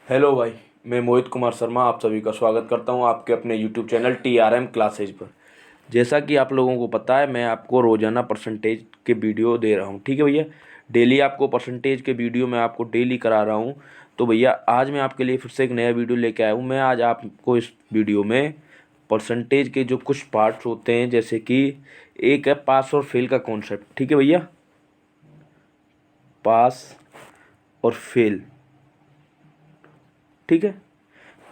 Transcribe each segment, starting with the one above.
Hello भाई। मैं मोहित कुमार शर्मा आप सभी का स्वागत करता हूं आपके अपने यूट्यूब चैनल TRM क्लासेज पर। जैसा कि आप लोगों को पता है, मैं आपको रोज़ाना परसेंटेज के वीडियो दे रहा हूं। ठीक है भैया, डेली आपको परसेंटेज के वीडियो मैं आपको डेली करा रहा हूं। तो भैया आज मैं आपके लिए फिर से एक नया वीडियो लेके आया हूं। मैं आज आपको इस वीडियो में परसेंटेज के जो कुछ पार्ट्स होते हैं, जैसे कि एक है पास और फेल का कॉन्सेप्ट। ठीक है भैया, पास और फेल। ठीक है,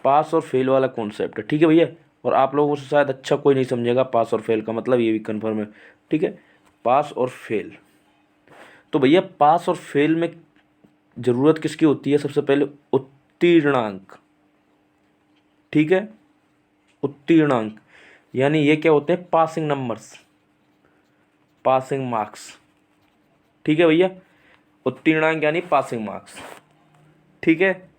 पास और फेल वाला कॉन्सेप्ट है। ठीक है भैया, और आप लोगों से शायद अच्छा कोई नहीं समझेगा पास और फेल का मतलब, ये भी कन्फर्म है। ठीक है, पास और फेल। तो भैया पास और फेल में ज़रूरत किसकी होती है? सबसे पहले उत्तीर्णांक। ठीक है, उत्तीर्णांक यानी ये क्या होते हैं? Passing numbers, passing marks. ठीक है भैया, उत्तीर्णांक यानी पासिंग मार्क्स। ठीक है,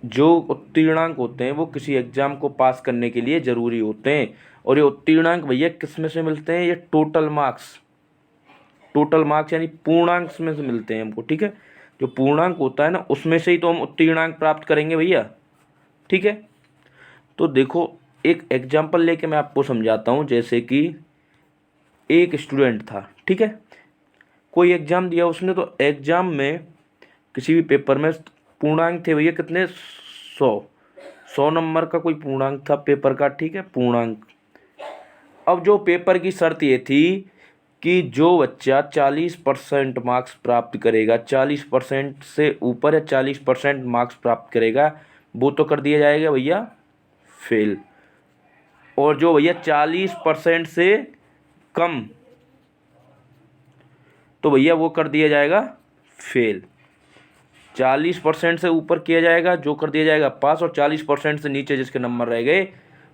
जो उत्तीर्णांक होते हैं वो किसी एग्जाम को पास करने के लिए ज़रूरी होते हैं। और ये उत्तीर्णांक भैया किस में से मिलते हैं? ये टोटल मार्क्स, टोटल मार्क्स यानी पूर्णांक में से मिलते हैं हमको। ठीक है, जो पूर्णांक होता है ना, उसमें से ही तो हम उत्तीर्णांक प्राप्त करेंगे भैया। ठीक है, तो देखो एक एग्जाम्पल लेके मैं आपको समझाता हूँ। जैसे कि एक स्टूडेंट था, ठीक है, कोई एग्ज़ाम दिया उसने, तो एग्ज़ाम में किसी भी पेपर में पूर्णांक थे भैया कितने? 100 नंबर का कोई पूर्णांक था पेपर का। ठीक है, पूर्णांक। अब जो पेपर की शर्त ये थी कि जो बच्चा 40% मार्क्स प्राप्त करेगा, 40% से ऊपर या 40% मार्क्स प्राप्त करेगा, वो तो कर दिया जाएगा भैया फेल। और जो भैया 40% से कम, तो भैया वो कर दिया जाएगा फेल। 40% से ऊपर किया जाएगा जो कर दिया जाएगा पास, और 40% से नीचे जिसके नंबर रह गए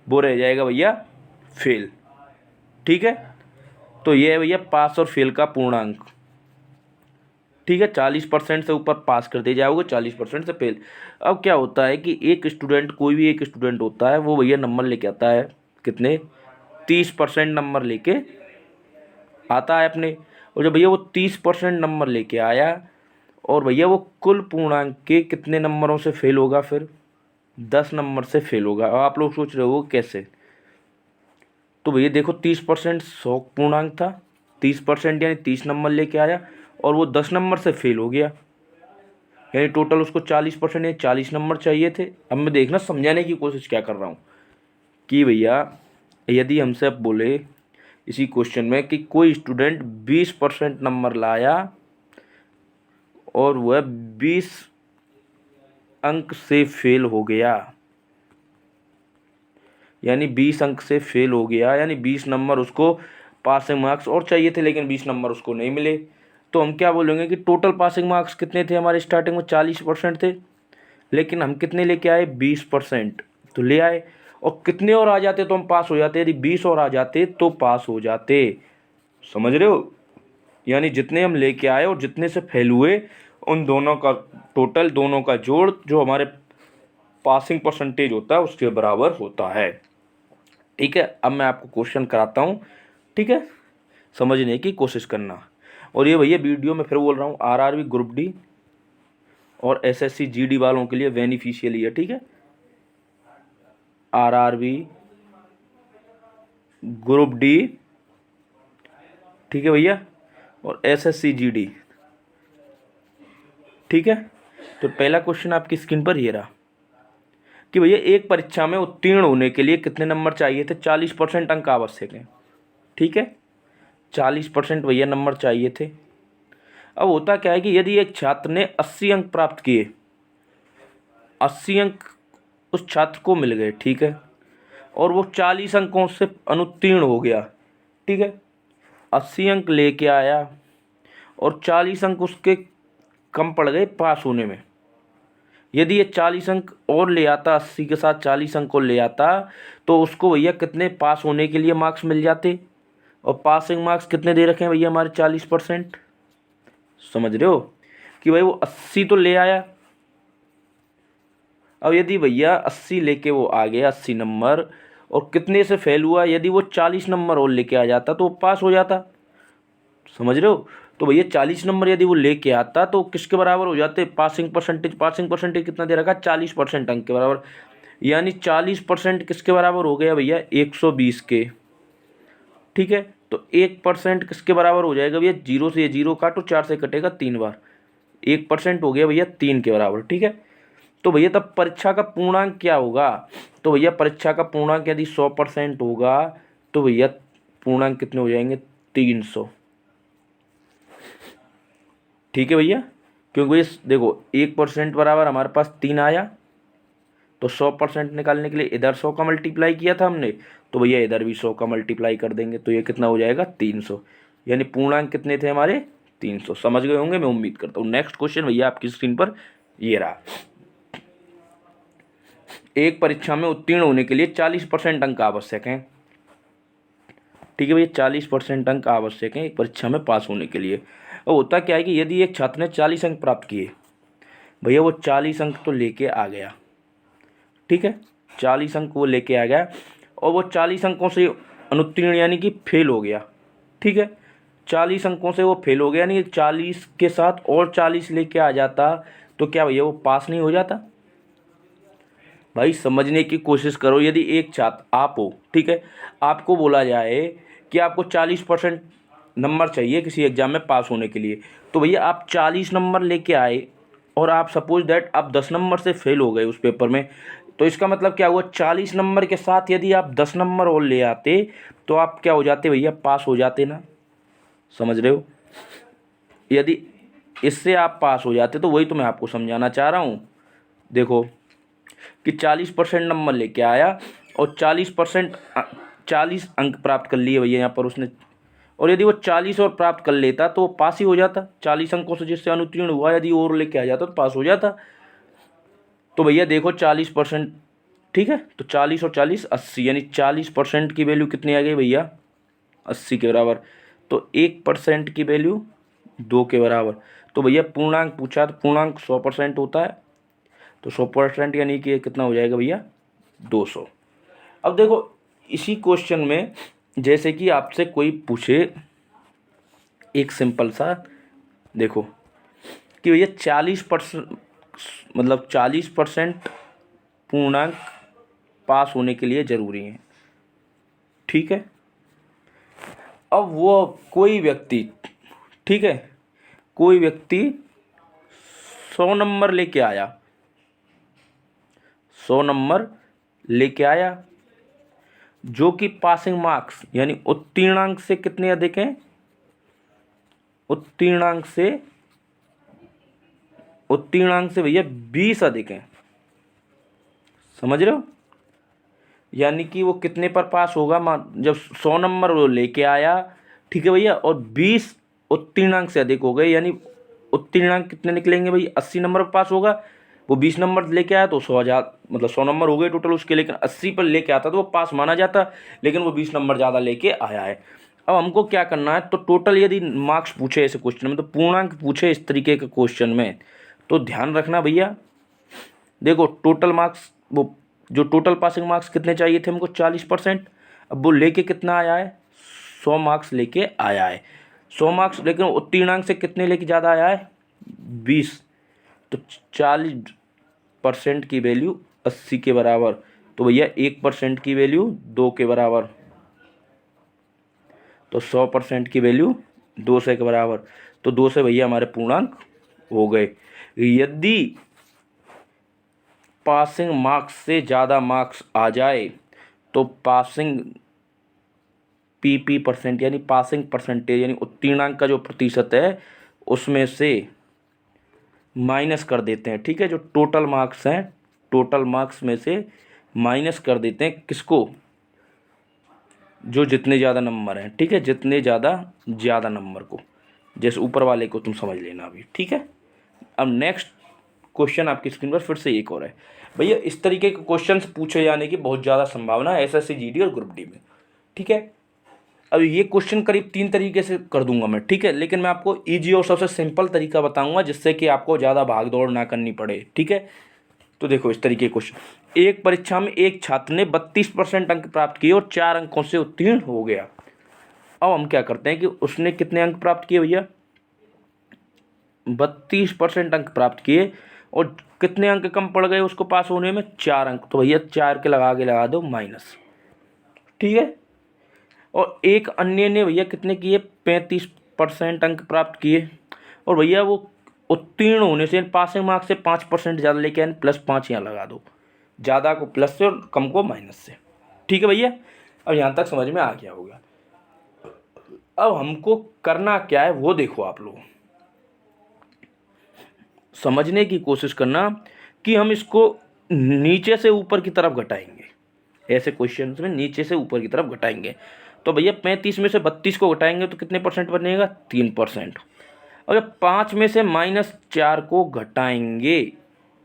वो रह जाएगा भैया फेल। ठीक है, तो ये है भैया पास और फेल का पूर्णांक। ठीक है, 40% से ऊपर पास कर दिए जाओगे, 40% से फेल। अब क्या होता है कि एक स्टूडेंट, कोई भी एक स्टूडेंट होता है, वो भैया नंबर लेके आता है कितने? 30% नंबर लेके आता है अपने। और जब भैया वो 30% नंबर लेके आया, और भैया वो कुल पूर्णांक के कितने नंबरों से फेल होगा? फिर 10 नंबर से फेल होगा। अब आप लोग सोच रहे हो कैसे? तो भैया देखो 30% 100 पूर्णांक था, 30% यानी 30 नंबर लेके आया, और वो 10 नंबर से फेल हो गया, यानी टोटल उसको 40% यानी 40 नंबर चाहिए थे। अब मैं देखना समझाने की कोशिश क्या कर रहा हूँ कि भैया यदि हमसे अब बोले इसी क्वेश्चन में कि कोई स्टूडेंट 20% नंबर लाया और वह 20 अंक से फेल हो गया, यानी 20 अंक से फेल हो गया, यानी 20 नंबर उसको पासिंग मार्क्स और चाहिए थे, लेकिन 20 नंबर उसको नहीं मिले। तो हम क्या बोलेंगे कि टोटल पासिंग मार्क्स कितने थे हमारे? स्टार्टिंग में 40% थे, लेकिन हम कितने लेके आए? 20%। तो ले आए, और कितने और आ जाते तो हम पास हो जाते। यदि 20 और आ जाते तो पास हो जाते। समझ रहे हो? यानी जितने हम लेके आए और जितने से फेल हुए, उन दोनों का टोटल, दोनों का जोड़ जो हमारे पासिंग परसेंटेज होता है उसके बराबर होता है। ठीक है, अब मैं आपको क्वेश्चन कराता हूँ। ठीक है, समझने की कोशिश करना। और ये भैया वीडियो में फिर बोल रहा हूँ, RRB ग्रुप डी और SSC GD वालों के लिए बेनिफिशियली है। ठीक है, RRB ग्रुप डी, ठीक है भैया, और SSC GD। ठीक है, तो पहला क्वेश्चन आपकी स्क्रीन पर ये रहा कि भैया एक परीक्षा में उत्तीर्ण होने के लिए कितने नंबर चाहिए थे? 40% अंक आवश्यक है। ठीक है, 40% भैया नंबर चाहिए थे। अब होता क्या है कि यदि एक छात्र ने 80 अंक प्राप्त किए, 80 अंक उस छात्र को मिल गए, ठीक है, और वो 40 अंकों से अनुत्तीर्ण हो गया। ठीक है, 80 अंक लेके आया और 40 अंक उसके कम पड़ गए पास होने में। यदि ये 40 अंक और ले आता, 80 के साथ 40 अंक और ले आता, तो उसको भैया कितने पास होने के लिए मार्क्स मिल जाते? और पासिंग मार्क्स कितने दे रखे हैं भैया हमारे? 40%। समझ रहे हो कि भाई वो 80 तो ले आया। अब यदि भैया 80 लेके वो आ गया, 80 नंबर, और कितने से फेल हुआ? यदि वो 40 नंबर और लेके आ जाता तो वो पास हो जाता। समझ रहे हो? तो भैया 40 नंबर यदि वो लेके आता तो किसके बराबर हो जाते? पासिंग परसेंटेज कितना दे रखा? 40% अंक के बराबर, यानी 40% किसके बराबर हो गया भैया? 120 के। ठीक है, तो 1% किसके बराबर हो जाएगा भैया? 0 से ये 0 काटो, 4 से कटेगा 3 बार, 1% हो गया भैया 3 के बराबर। ठीक है, तो भैया तब परीक्षा का पूर्णांक क्या होगा? तो भैया परीक्षा का पूर्णांक यदि 100% होगा तो भैया पूर्णांक कितने हो जाएंगे? 300। ठीक है भैया, क्योंकि इस देखो 1% बराबर हमारे पास 3 आया, तो 100% निकालने के लिए इधर 100 का मल्टीप्लाई किया था हमने, तो भैया इधर भी 100 का मल्टीप्लाई कर देंगे, तो ये कितना हो जाएगा? 300। यानी पूर्णांक कितने थे हमारे? 300। समझ गए होंगे मैं उम्मीद करता हूँ। नेक्स्ट क्वेश्चन भैया आपकी स्क्रीन पर ये रहा। एक परीक्षा में उत्तीर्ण होने के लिए 40% अंक आवश्यक हैं। ठीक है भैया, 40% अंक आवश्यक हैं एक परीक्षा में पास होने के लिए। और होता क्या है कि यदि एक छात्र ने 40 अंक प्राप्त किए, भैया वो 40 अंक तो लेके आ गया। ठीक है, 40 अंक वो लेके आ गया और वो 40 अंकों से अनुत्तीर्ण यानी कि फेल हो गया। ठीक है, 40 अंकों से वो फेल हो गया, यानी 40 के साथ और 40 लेके आ जाता तो क्या भैया वो पास नहीं हो जाता? भाई समझने की कोशिश करो। यदि एक छात्र आप हो, ठीक है, आपको बोला जाए कि आपको 40% नंबर चाहिए किसी एग्जाम में पास होने के लिए, तो भैया आप 40 नंबर लेके आए और आप सपोज दैट आप 10 नंबर से फेल हो गए उस पेपर में, तो इसका मतलब क्या हुआ? 40 नंबर के साथ यदि आप 10 नंबर और ले आते तो आप क्या हो जाते भैया? पास हो जाते ना। समझ रहे हो? यदि इससे आप पास हो जाते तो वही तो मैं आपको समझाना चाह रहा हूँ। देखो कि 40% नंबर लेके आया और 40 अंक प्राप्त कर लिए भैया यहाँ पर उसने, और यदि वो 40 और प्राप्त कर लेता तो वो पास ही हो जाता। 40 अंकों से जिससे अनुत्तीर्ण हुआ यदि और लेके आ जाता तो पास हो जाता। तो भैया देखो 40%, ठीक है, तो 40 और 40 80, यानी 40% की वैल्यू कितनी आ गई भैया? 80 के बराबर। तो 1% की वैल्यू 2 के बराबर। तो भैया पूर्णांक पूछा तो पूर्णांक 100% होता है, तो 100% यानी कि कितना हो जाएगा भैया? 200। अब देखो इसी क्वेश्चन में जैसे कि आपसे कोई पूछे एक सिंपल सा, देखो कि भैया 40% मतलब 40% पूर्णांक पास होने के लिए ज़रूरी है। ठीक है, अब वो कोई व्यक्ति, ठीक है, कोई व्यक्ति 100 नंबर लेके आया, 100 नंबर लेके आया, जो कि पासिंग मार्क्स यानी उत्तीर्णांक से कितने अधिक हैं? उत्तीर्णांक से भैया 20 अधिक हैं। समझ रहे हो? यानी कि वो कितने पर पास होगा? जब 100 नंबर वो लेके आया, ठीक है भैया, और 20 उत्तीर्णांक से अधिक हो गए, यानी उत्तीर्णांक कितने निकलेंगे भाई? 80 नंबर पर पास होगा। वो 20 नंबर लेके आया तो 100,000 मतलब 100 नंबर हो गए टोटल उसके, लेकिन 80 पर लेके आता तो वो पास माना जाता, लेकिन वो 20 नंबर ज़्यादा लेके आया है। अब हमको क्या करना है? तो टोटल यदि मार्क्स पूछे ऐसे क्वेश्चन में, तो पूर्णांक पूछे इस तरीके के क्वेश्चन में, तो ध्यान रखना भैया। देखो टोटल मार्क्स, वो जो टोटल पासिंग मार्क्स कितने चाहिए थे हमको? 40%। अब वो लेके कितना आया है? 100 मार्क्स लेके आया है। 100 मार्क्स, लेकिन उत्तीर्णांक से कितने लेके ज़्यादा आया है? 20। तो 40% की वैल्यू 80 के बराबर, तो भैया 1% की वैल्यू 2 के बराबर, तो 100% की वैल्यू 200 के बराबर। तो 2 से भैया हमारे पूर्णांक हो गए। यदि पासिंग मार्क्स से ज़्यादा मार्क्स आ जाए तो पासिंग पीपी परसेंट यानी पासिंग परसेंटेज यानी उत्तीर्णांक का जो प्रतिशत है उसमें से माइनस कर देते हैं। ठीक है, जो टोटल मार्क्स हैं, टोटल मार्क्स में से माइनस कर देते हैं किसको? जो जितने ज़्यादा नंबर हैं। ठीक है, जितने ज़्यादा नंबर को, जैसे ऊपर वाले को तुम समझ लेना अभी। ठीक है, अब नेक्स्ट क्वेश्चन आपकी स्क्रीन पर फिर से एक और है भैया। इस तरीके के क्वेश्चंस पूछे जाने की बहुत ज़्यादा संभावना है एसएससी जीडी और ग्रुप डी में। ठीक है, अब ये क्वेश्चन करीब 3 तरीके से कर दूंगा मैं। ठीक है, लेकिन मैं आपको इजी और सबसे सिंपल तरीका बताऊंगा जिससे कि आपको ज़्यादा भाग दौड़ ना करनी पड़े। ठीक है, तो देखो इस तरीके क्वेश्चन, एक परीक्षा में एक छात्र ने 32% अंक प्राप्त किए और 4 अंकों से उत्तीर्ण हो गया। अब हम क्या करते हैं कि उसने कितने अंक प्राप्त किए भैया? 32% अंक प्राप्त किए और कितने अंक कम पड़ गए उसको पास होने में, 4 अंक। तो भैया 4 के लगा दो माइनस, ठीक है। और एक अन्य ने भैया कितने किए, 35% अंक प्राप्त किए और भैया वो उत्तीर्ण होने से पासिंग मार्क्स से 5% ज़्यादा लेके आए, +5 यहाँ लगा दो, ज़्यादा को प्लस से और कम को माइनस से, ठीक है भैया। अब यहाँ तक समझ में आ गया होगा। अब हमको करना क्या है वो देखो, आप लोग समझने की कोशिश करना कि हम इसको नीचे से ऊपर की तरफ घटाएंगे। ऐसे क्वेश्चंस में नीचे से ऊपर की तरफ घटाएंगे। तो भैया 35 में से 32 को घटाएंगे तो कितने परसेंट बनेगा, 3%। और जब 5 में से -4 को घटाएंगे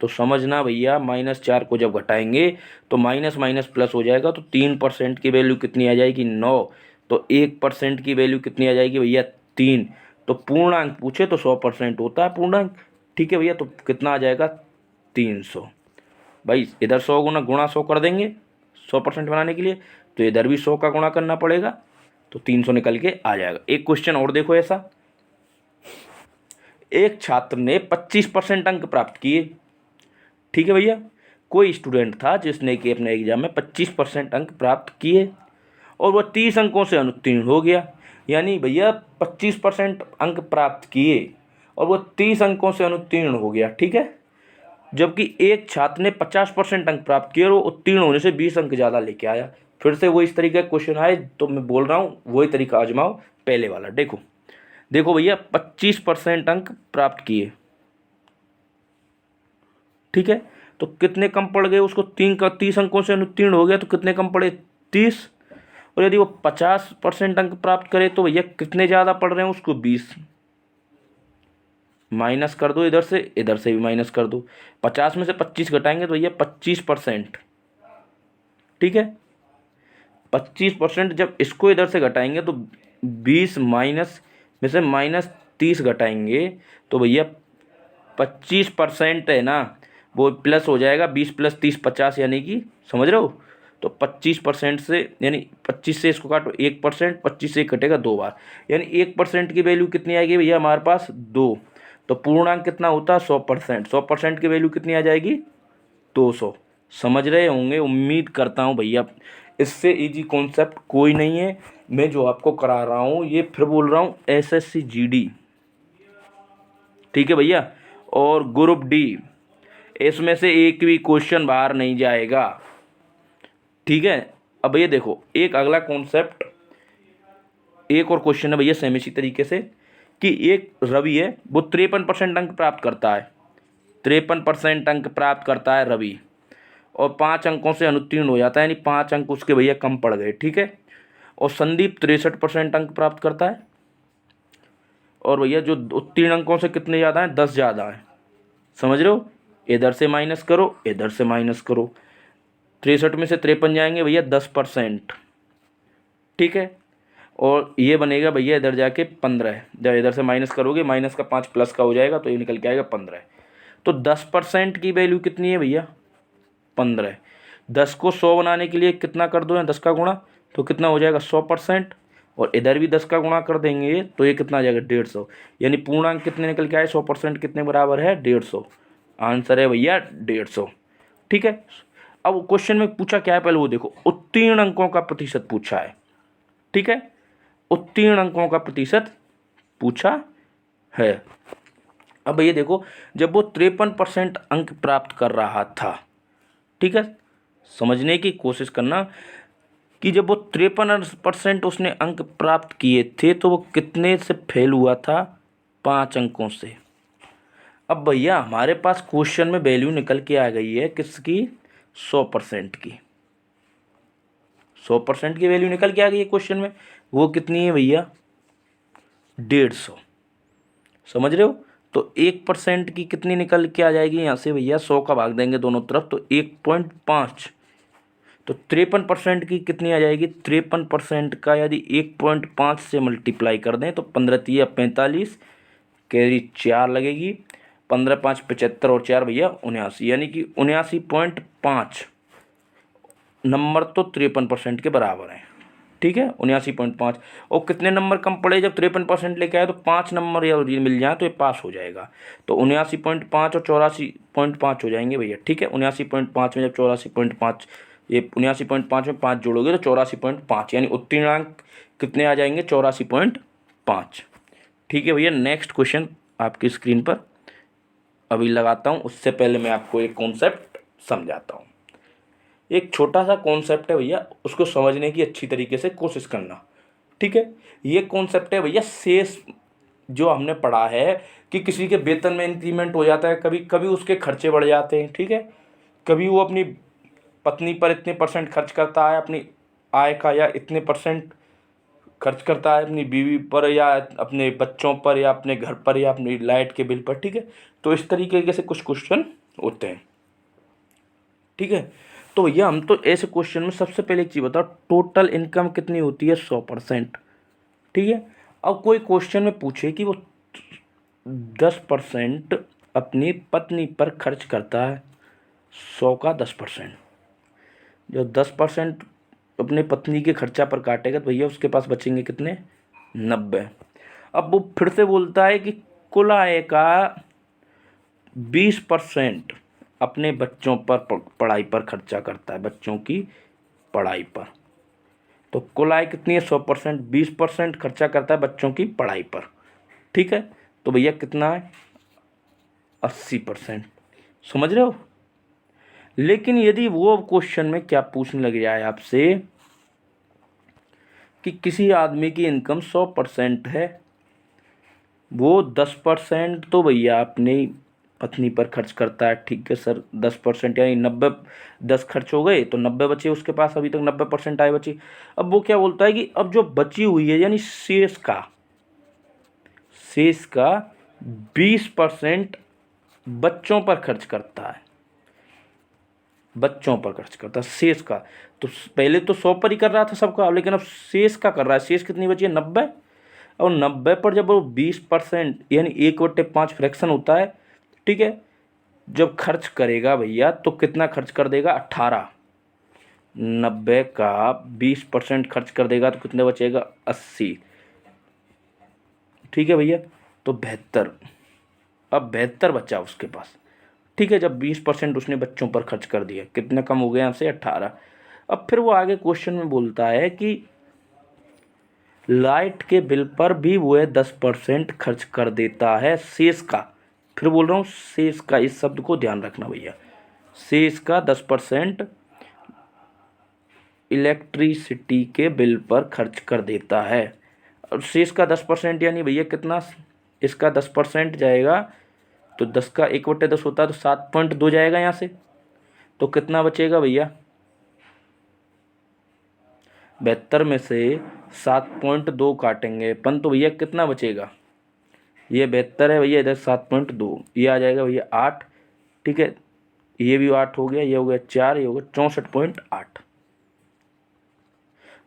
तो समझना भैया, -4 को जब घटाएंगे तो माइनस माइनस प्लस हो जाएगा, तो 3% की वैल्यू कितनी आ जाएगी, 9। तो 1% की वैल्यू कितनी आ जाएगी भैया, 3। तो पूर्णांक पूछे तो 100% होता है पूर्णांक, ठीक है भैया। तो कितना आ जाएगा, 300। भाई इधर 100 गुणा 100 कर देंगे 100% बनाने के लिए, तो इधर भी 100 का गुणा करना पड़ेगा, तो 300 निकल के आ जाएगा। एक क्वेश्चन और देखो ऐसा, एक छात्र ने 25% अंक प्राप्त किए, ठीक है भैया। कोई स्टूडेंट था जिसने कि अपने एग्जाम में 25% अंक प्राप्त किए और वह 30 अंकों से अनुत्तीर्ण हो गया। यानी भैया 25% अंक प्राप्त किए और वह 30 अंकों से अनुत्तीर्ण हो गया, ठीक है। जबकि एक छात्र ने 50% अंक प्राप्त किए और वो उत्तीर्ण होने से 20 अंक ज़्यादा लेके आया। फिर से वो इस तरीके का क्वेश्चन आए तो मैं बोल रहा हूँ वही तरीका आजमाओ, पहले वाला। देखो भैया 25% अंक प्राप्त किए, ठीक है। तो कितने कम पड़ गए उसको, 30 अंकों से अनुत्तीर्ण हो गया तो कितने कम पड़े, 30। और यदि वो 50% अंक प्राप्त करे तो भैया कितने ज़्यादा पड़ रहे हैं उसको, 20। माइनस कर दो, इधर से भी माइनस कर दो। 50 में से 25 घटाएंगे तो भैया 25%, ठीक है। 25% जब इसको इधर से घटाएंगे तो 20 माइनस में से -30 घटाएंगे तो भैया 25% है ना, वो प्लस हो जाएगा, 20 + 30 50, यानी कि समझ रहे हो। तो 25% से, यानी 25 से इसको काटो 1%, 25 से कटेगा 2 बार, यानी 1% की वैल्यू कितनी आएगी भैया हमारे पास, 2। तो पूर्णांक कितना होता है, 100%। 100% की वैल्यू कितनी आ जाएगी, 200। समझ रहे होंगे, उम्मीद करता हूँ भैया। इससे इजी कॉन्सेप्ट कोई नहीं है, मैं जो आपको करा रहा हूँ ये फिर बोल रहा हूँ SSC GD, ठीक है भैया। और ग्रुप डी, इसमें से एक भी क्वेश्चन बाहर नहीं जाएगा, ठीक है। अब भैया देखो एक अगला कॉन्सेप्ट, एक और क्वेश्चन है भैया सेम इसी तरीके से, कि एक रवि है, वो 53% अंक प्राप्त करता है, 53% अंक प्राप्त करता है रवि, और 5 अंकों से अनुत्तीर्ण हो जाता है, यानी 5 अंक उसके भैया कम पड़ गए, ठीक है। और संदीप 63% अंक प्राप्त करता है, और भैया जो उत्तीर्ण अंकों से कितने ज़्यादा हैं, 10 ज़्यादा हैं। समझ रहे हो, इधर से माइनस करो, इधर से माइनस करो, 63 में से 53 जाएंगे भैया 10%, ठीक है। और ये बनेगा भैया इधर जाके 15, जब इधर से माइनस करोगे माइनस का 5 प्लस का हो जाएगा तो ये निकल के आएगा 15। तो 10% की वैल्यू कितनी है भैया, 15। 10 को 100 बनाने के लिए कितना कर दो, या 10 का गुणा, तो कितना हो जाएगा 100%। और इधर भी 10 का गुणा कर देंगे तो ये कितना आ जाएगा, 150। यानी पूर्णांक कितने निकल के आए, 100% कितने बराबर है, 150। आंसर है भैया 150, ठीक है। अब क्वेश्चन में पूछा क्या है पहले वो देखो, उत्तीर्ण अंकों का प्रतिशत पूछा है, ठीक है। उत्तीर्ण अंकों का प्रतिशत पूछा है। अब भैया देखो, जब वो 53% अंक प्राप्त कर रहा था, ठीक है, समझने की कोशिश करना कि जब वो 53% उसने अंक प्राप्त किए थे तो वो कितने से फेल हुआ था, 5 अंकों से। अब भैया हमारे पास क्वेश्चन में वैल्यू निकल के आ गई है किसकी, 100% की। 100% की वैल्यू निकल के आ गई है क्वेश्चन में, वो कितनी है भैया, 150। समझ रहे हो। तो 1% की कितनी निकल के आ जाएगी यहाँ से भैया, 100 का भाग देंगे दोनों तरफ तो 1.5। तो 53% की कितनी आ जाएगी, 53% का यदि 1.5 से मल्टीप्लाई कर दें तो 15 × 45, कैरी 4 लगेगी, 15 × 5 75 और 4 भैया 79, यानी कि 79.5 नंबर तो 53% के बराबर हैं। ठीक है 79.5। और कितने नंबर कम पड़े जब 53% लेके आए, तो 5 नंबर या मिल जाए तो ये पास हो जाएगा। तो 79.5 और 84.5 हो जाएंगे भैया। ठीक है 79.5 में जब 84.5, ये 79.5 में 5 जोड़ोगे तो 84.5, यानी उत्तीर्णांक कितने आ जाएंगे 84.5। ठीक है भैया, नेक्स्ट क्वेश्चन आपकी स्क्रीन पर अभी लगाता हूँ, उससे पहले मैं आपको एक कॉन्सेप्ट समझाता हूँ। एक छोटा सा कॉन्सेप्ट है भैया, उसको समझने की अच्छी तरीके से कोशिश करना। ठीक है, ये कॉन्सेप्ट है भैया शेष, जो हमने पढ़ा है कि किसी के वेतन में इंक्रीमेंट हो जाता है, कभी कभी उसके खर्चे बढ़ जाते हैं। ठीक है, कभी वो अपनी पत्नी पर इतने % खर्च करता है अपनी आय का, या इतने % खर्च करता है अपनी बीवी पर, या अपने बच्चों पर, या अपने घर पर, या अपनी लाइट के बिल पर। ठीक है, तो इस तरीके से कुछ क्वेश्चन होते हैं। ठीक है, तो भैया हम तो ऐसे क्वेश्चन में सबसे पहले एक चीज़ बताओ, टोटल इनकम कितनी होती है 100%। ठीक है, अब कोई क्वेश्चन में पूछे कि वो 10% अपनी पत्नी पर खर्च करता है, 100 का 10%, जो 10% अपने पत्नी के खर्चा पर काटेगा तो भैया उसके पास बचेंगे कितने 90। अब वो फिर से बोलता है कि कुल आय का 20% अपने बच्चों पर पढ़ाई पर खर्चा करता है, बच्चों की पढ़ाई पर। तो कुल आय कितनी है 100%, 20% खर्चा करता है बच्चों की पढ़ाई पर। ठीक है, तो भैया कितना है 80%। समझ रहे हो। लेकिन यदि वो क्वेश्चन में क्या पूछने लग जाए आपसे कि किसी आदमी की इनकम 100% है, वो 10% तो भैया अपनी पत्नी पर खर्च करता है। ठीक है सर, 10% यानी 90, 10 खर्च हो गए तो 90 बचे उसके पास, अभी तक 90% आए बची। अब वो क्या बोलता है कि अब जो बची हुई है यानी शेष का 20% बच्चों पर खर्च करता है, बच्चों पर खर्च करता है शेष का। तो पहले तो 100 पर ही कर रहा था सबका, लेकिन अब शेष का कर रहा है। शेष कितनी बची है 90, और 90 पर जब वो 20% यानी 1/5 फ्रैक्शन होता है। ठीक है, जब खर्च करेगा भैया तो कितना खर्च कर देगा 18। 90 का 20% खर्च कर देगा तो कितने बचेगा 80। ठीक है भैया, तो 72, अब 72 बचा उसके पास। ठीक है, जब 20% उसने बच्चों पर खर्च कर दिया, कितना कम हो गया यहाँ से 18। अब फिर वो आगे क्वेश्चन में बोलता है कि लाइट के बिल पर भी वो 10% खर्च कर देता है शेष का। फिर बोल रहा हूँ शेष का, इस शब्द को ध्यान रखना भैया, शेष का 10% इलेक्ट्रिसिटी के बिल पर खर्च कर देता है। और शेष का 10% यानी भैया कितना, इसका 10% जाएगा तो 10 का 1/10 होता है तो 7.2 जाएगा यहाँ से। तो कितना बचेगा भैया 72 में से 7.2 काटेंगे अपन तो भैया कितना बचेगा, ये 72 है भैया, इधर 7.2, ये आ जाएगा भैया 8। ठीक है, ये भी 8 हो गया, ये हो गया 4, ये हो गया 64.8।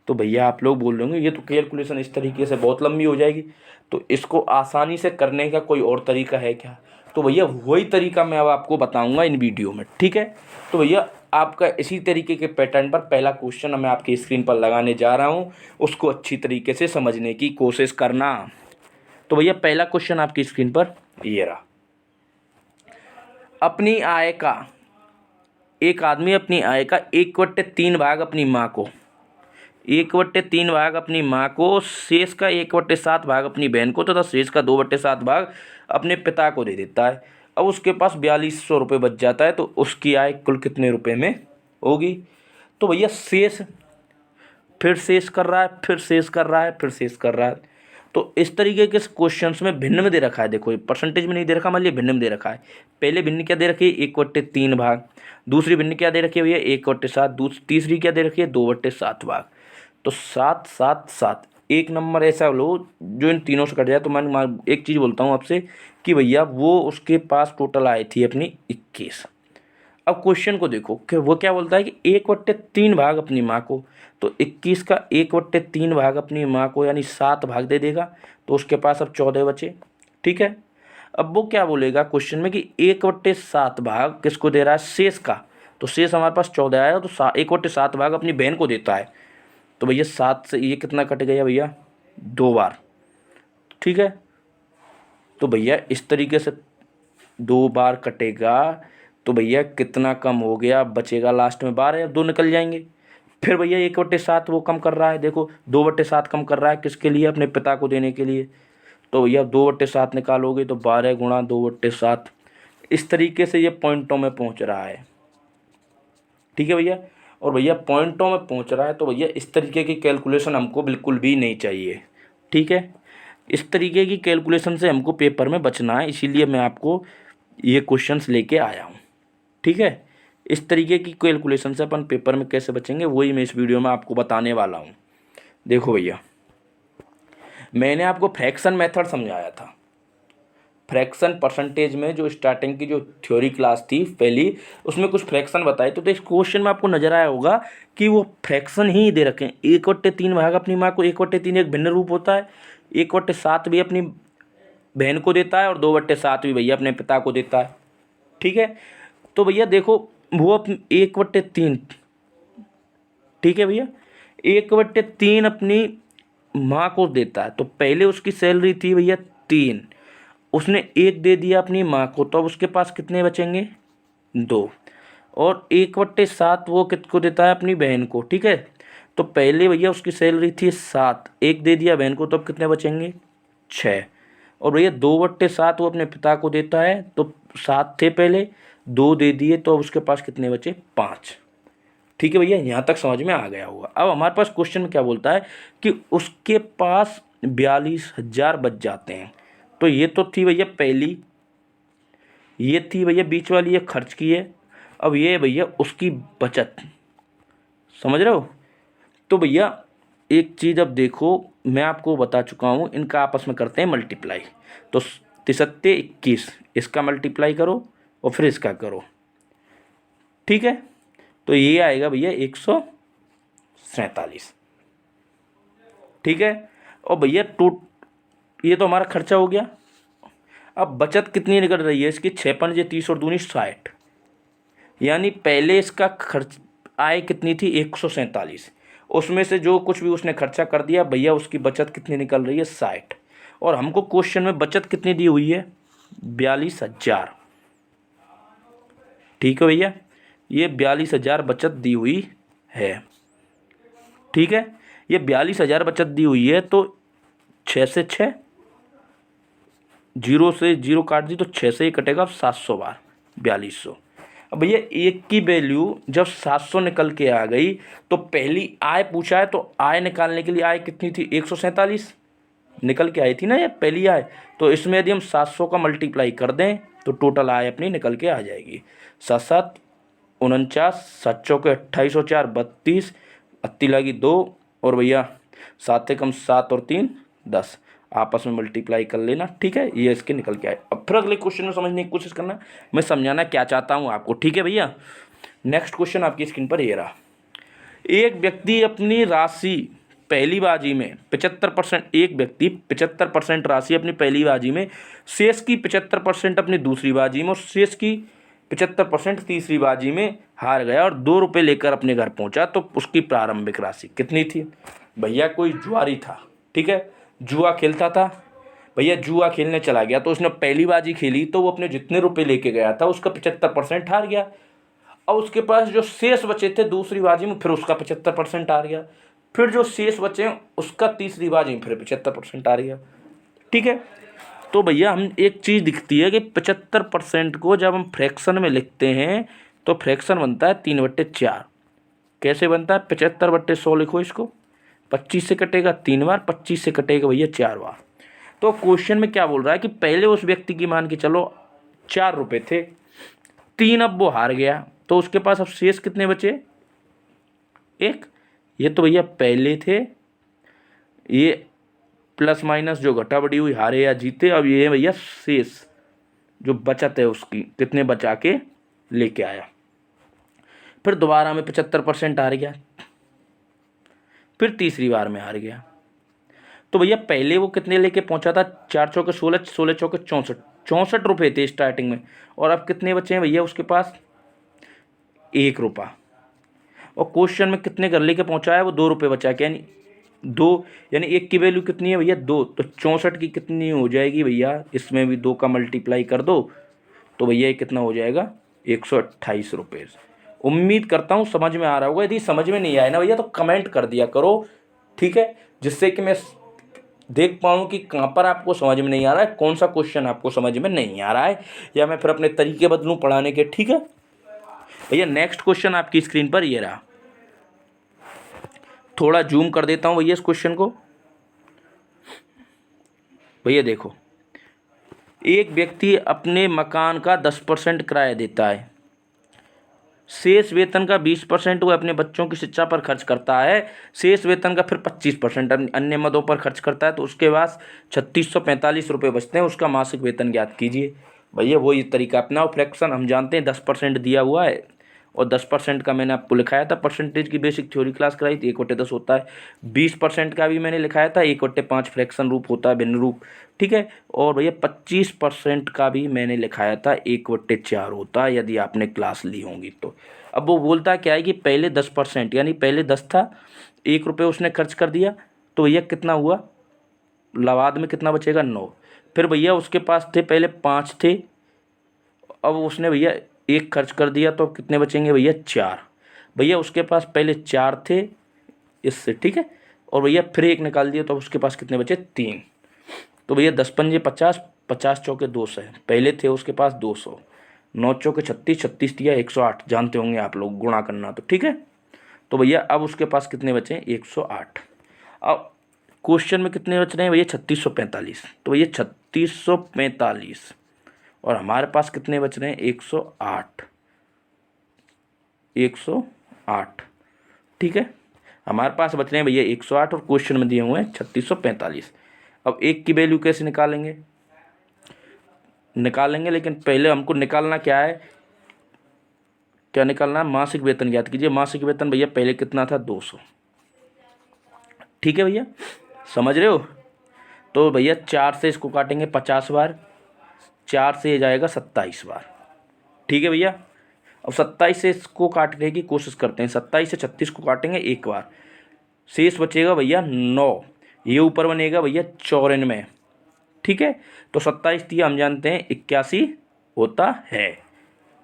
तो भैया आप लोग बोल रहे होंगे ये तो कैलकुलेशन इस तरीके से बहुत लंबी हो जाएगी, तो इसको आसानी से करने का कोई और तरीका है क्या। तो भैया वही तरीका मैं अब आपको बताऊंगा इन वीडियो में। ठीक है, तो भैया आपका इसी तरीके के पैटर्न पर पहला क्वेश्चन मैं आपकी स्क्रीन पर लगाने जा रहा हूँ, उसको अच्छी तरीके से समझने की कोशिश करना। तो भैया पहला क्वेश्चन आपकी स्क्रीन पर ये रहा, अपनी आय का, एक आदमी अपनी आय का 1/3 भाग अपनी माँ को, 1/3 भाग अपनी माँ को, शेष का 1/7 भाग अपनी बहन को तथा शेष का 2/7 भाग अपने पिता को दे देता है। अब उसके पास 4200 रुपये बच जाता है, तो उसकी आय कुल कितने रुपए में होगी। तो भैया शेष, फिर शेष कर रहा है, फिर शेष कर रहा है, फिर शेष कर रहा है। तो इस तरीके के क्वेश्चंस में भिन्न में दे रखा है, देखो ये परसेंटेज में नहीं दे रखा, मान लिया भिन्न में दे रखा है। पहले भिन्न क्या दे रखी है 1/3 भाग, दूसरी भिन्न क्या दे रखी है भैया 1/7, तीसरी क्या दे रखी है 2/7 भाग। तो 7 7 7, एक नंबर ऐसा लो जो इन तीनों से कट जाए। तो मैं एक चीज़ बोलता हूँ आपसे कि भैया वो उसके पास टोटल आई थी अपनी 21। अब क्वेश्चन को देखो कि वो क्या बोलता है कि 1/3 भाग अपनी माँ को, तो 21 का 1/3 भाग अपनी माँ को यानी 7 भाग दे देगा, तो उसके पास अब 14 बचे। ठीक है, अब वो क्या बोलेगा क्वेश्चन में कि 1/7 भाग किसको दे रहा है शेष का, तो शेष हमारे पास 14 आया, तो 1/7 भाग अपनी बहन को देता है। तो भैया 7 से ये कितना कट गया भैया, 2 बार, ठीक है। तो भैया इस तरीके से 2 बार कटेगा, तो भैया कितना कम हो गया, बचेगा लास्ट में 12 या 2 निकल जाएंगे। फिर भैया 1/7 वो कम कर रहा है, देखो 2/7 कम कर रहा है, किसके लिए, अपने पिता को देने के लिए। तो भैया 2/7 निकालोगे तो 12 गुणा 2/7, इस तरीके से ये पॉइंटों में पहुंच रहा है, ठीक है भैया। और भैया पॉइंटों में पहुंच रहा है, तो भैया इस तरीके की कैलकुलेशन हमको बिल्कुल भी नहीं चाहिए, ठीक है। इस तरीके की कैलकुलेशन से हमको पेपर में बचना है, इसीलिए मैं आपको ये क्वेश्चंस लेके आया हूँ, ठीक है। इस तरीके की कैलकुलेशन से अपन पेपर में कैसे बचेंगे वही मैं इस वीडियो में आपको बताने वाला हूँ। देखो भैया, मैंने आपको फ्रैक्शन मेथड समझाया था, फ्रैक्शन परसेंटेज में जो स्टार्टिंग की जो थ्योरी क्लास थी पहली, उसमें कुछ फ्रैक्शन बताए। तो इस क्वेश्चन में आपको नजर आया होगा कि वो फ्रैक्शन ही दे रखे हैं। 1/3 भाग अपनी माँ को, 1/3 एक भिन्न रूप होता है, 1/7 भी अपनी बहन को देता है और 2/7 भी भैया अपने पिता को देता है, ठीक है। तो भैया देखो वो 1/3, ठीक है भैया, 1/3 अपनी माँ को देता है। तो पहले उसकी सैलरी थी भैया 3, उसने 1 दे दिया अपनी माँ को, तो अब उसके पास कितने बचेंगे, 2। और 1/7 वो किसको देता है, अपनी बहन को, ठीक है। तो पहले भैया उसकी सैलरी थी 7, 1 दे दिया बहन को, तो अब कितने बचेंगे, 6। और भैया 2/7 वो अपने पिता को देता है, तो 7 थे पहले, 2 दे दिए, तो अब उसके पास कितने बचे, 5, ठीक है भैया। यहाँ तक समझ में आ गया होगा। अब हमारे पास क्वेश्चन में क्या बोलता है कि उसके पास 42,000 बच जाते हैं। तो ये तो थी भैया पहली, ये थी भैया बीच वाली, ये खर्च की है। अब ये भैया उसकी बचत, समझ रहे हो। तो भैया एक चीज़ अब देखो, मैं आपको बता चुका हूँ, इनका आपस में करते हैं मल्टीप्लाई। तो 3×7=21, इसका मल्टीप्लाई करो और फिर इसका करो, ठीक है। तो ये आएगा भैया 147, ठीक है। और भैया ये तो हमारा खर्चा हो गया। अब बचत कितनी निकल रही है इसकी, 6×5 = 30 और 2 = 60, यानी पहले इसका खर्च आय कितनी थी, 147, उसमें से जो कुछ भी उसने खर्चा कर दिया भैया, उसकी बचत कितनी निकल रही है, 60। और हमको क्वेश्चन में बचत कितनी दी हुई है, 42,000, ठीक है भैया। ये 42,000 बचत दी हुई है, ठीक है। ये 42,000 बचत दी हुई है, तो 6 से 6, 0 से 0 काट दी, तो 6 से ही कटेगा 700 बार 4200। अब भैया एक की वैल्यू जब 700 निकल के आ गई, तो पहली आय पूछा है, तो आय निकालने के लिए आय कितनी थी, 147 निकल के आई थी ना ये पहली आय। तो इसमें यदि हम 700 का मल्टीप्लाई कर दें तो टोटल आय अपनी निकल के आ जाएगी, 7×7 = 49, 7×4 = 28 और 4 = 32, 80 लगी 2, और भैया 7 से कम 7 और 3 10, आपस में मल्टीप्लाई कर लेना, ठीक है। ये इसके निकल के आए। अब फिर अगले क्वेश्चन में समझने की कोशिश करना, मैं समझाना क्या चाहता हूँ आपको, ठीक है भैया। नेक्स्ट क्वेश्चन आपकी स्क्रीन पर ये रहा। एक व्यक्ति अपनी राशि पहली बाजी में 75%, एक व्यक्ति 75% राशि अपनी पहली बाजी में, शेष की 75% अपनी दूसरी बाजी में और शेष की 75% तीसरी बाजी में हार गया और 2 रुपये लेकर अपने घर पहुंचा। तो उसकी प्रारंभिक राशि कितनी थी। भैया कोई जुआरी था, ठीक है, जुआ खेलता था भैया, जुआ खेलने चला गया, तो उसने पहली बाजी खेली, तो वो अपने जितने रुपए लेके गया था उसका 75% हार गया। अब उसके पास जो शेष बचे थे दूसरी बाजी में, फिर उसका 75% हार गया। फिर जो शेष बचे उसका तीसरी बाजी में फिर 75% हार गया, ठीक है। तो भैया हम एक चीज़ दिखती है कि 75% को जब हम फ्रैक्शन में लिखते हैं तो फ्रैक्शन बनता है 3/4। कैसे बनता है, 75/100 लिखो इसको, 25 से कटेगा 3 बार, 25 से कटेगा भैया 4 बार। तो क्वेश्चन में क्या बोल रहा है कि पहले उस व्यक्ति की मान के चलो 4 रुपये थे, 3 अब वो हार गया, तो उसके पास अब शेष कितने बचे, 1। ये तो भैया पहले थे, ये प्लस माइनस जो घटा बढ़ी हुई हारे या जीते। अब ये है भैया शेष जो बचत है उसकी, कितने बचा के लेके आया। फिर दोबारा में 75% हार गया, फिर तीसरी बार में हार गया। तो भैया पहले वो कितने लेके पहुंचा था, 4×4 = 16, 16×4 = 64, 64 रुपये थे स्टार्टिंग में। और अब कितने बचे हैं भैया उसके पास, 1 रुपया। और क्वेश्चन में कितने घर लेके पहुंचा है, वो 2 रुपये बचा के, यानी 2, यानी 1 की वैल्यू कितनी है भैया 2, तो 64 की कितनी हो जाएगी भैया, इसमें भी 2 का मल्टीप्लाई कर दो तो भैया ये कितना हो जाएगा 128 रुपये। उम्मीद करता हूँ समझ में आ रहा होगा। यदि समझ में नहीं आया ना भैया तो कमेंट कर दिया करो, ठीक है, जिससे कि मैं देख पाऊँ कि कहाँ पर आपको समझ में नहीं आ रहा है, कौन सा क्वेश्चन आपको समझ में नहीं आ रहा है, या मैं फिर अपने तरीके बदलूँ पढ़ाने के। ठीक है भैया, नेक्स्ट क्वेश्चन आपकी स्क्रीन पर ये रहा, थोड़ा जूम कर देता हूँ भैया इस क्वेश्चन को। भैया देखो, एक व्यक्ति अपने मकान का 10% किराया देता है, शेष वेतन का 20% वह अपने बच्चों की शिक्षा पर खर्च करता है, शेष वेतन का फिर 25% अन्य मदों पर खर्च करता है, तो उसके पास 3645 रुपये बचते हैं। उसका मासिक वेतन ज्ञात कीजिए। भैया वही तरीका अपना, फ्रैक्शन हम जानते हैं 10% दिया हुआ है, और 10% का मैंने आपको लिखाया था, परसेंटेज की बेसिक थ्योरी क्लास कराई थी, 1/10 होता है। 20% का भी मैंने लिखाया था, 1/5 फ्रैक्शन रूप होता है, भिन्न रूप, ठीक है। और भैया 25% का भी मैंने लिखाया था, 1/4 होता है, यदि आपने क्लास ली होंगी तो। अब वो बोलता क्या है कि पहले 10%, यानी पहले 10 था, 1 रुपये उसने खर्च कर दिया, तो भैया कितना हुआ, लवाद में कितना बचेगा 9। फिर भैया उसके पास थे पहले 5 थे, अब उसने भैया 1 खर्च कर दिया, तो कितने बचेंगे भैया 4। भैया उसके पास पहले 4 थे इससे, ठीक है, और भैया फिर 1 निकाल दिया, तो उसके पास कितने बचे 3। तो भैया 10 पंजे 50, 50 चौके 200, पहले थे उसके पास 200, 9 चौके 36, 36 दिया 108, जानते होंगे आप लोग गुणा करना, तो ठीक है। तो भैया अब उसके पास कितने बचे 108। अब क्वेश्चन में कितने बच रहे हैं भैया 3645, तो भैया 3645, और हमारे पास कितने बच रहे हैं 108, 108, ठीक है। हमारे पास बच रहे हैं भैया 108, और क्वेश्चन में दिए हुए हैं 3645। अब 1 की वैल्यू कैसे निकालेंगे, लेकिन पहले हमको निकालना क्या है, क्या निकालना है, मासिक वेतन ज्ञात कीजिए। मासिक वेतन भैया पहले कितना था 200, ठीक है भैया, समझ रहे हो। तो भैया 4 से इसको काटेंगे 50 बार, 4 से ये जाएगा 27 बार, ठीक है भैया। अब 27 से इसको काटने की कोशिश करते हैं, 27 से 36 को काटेंगे 1 बार, शेष बचेगा भैया 9, ये ऊपर बनेगा भैया 94, ठीक है। तो 27 दिया हम जानते हैं 81 होता है,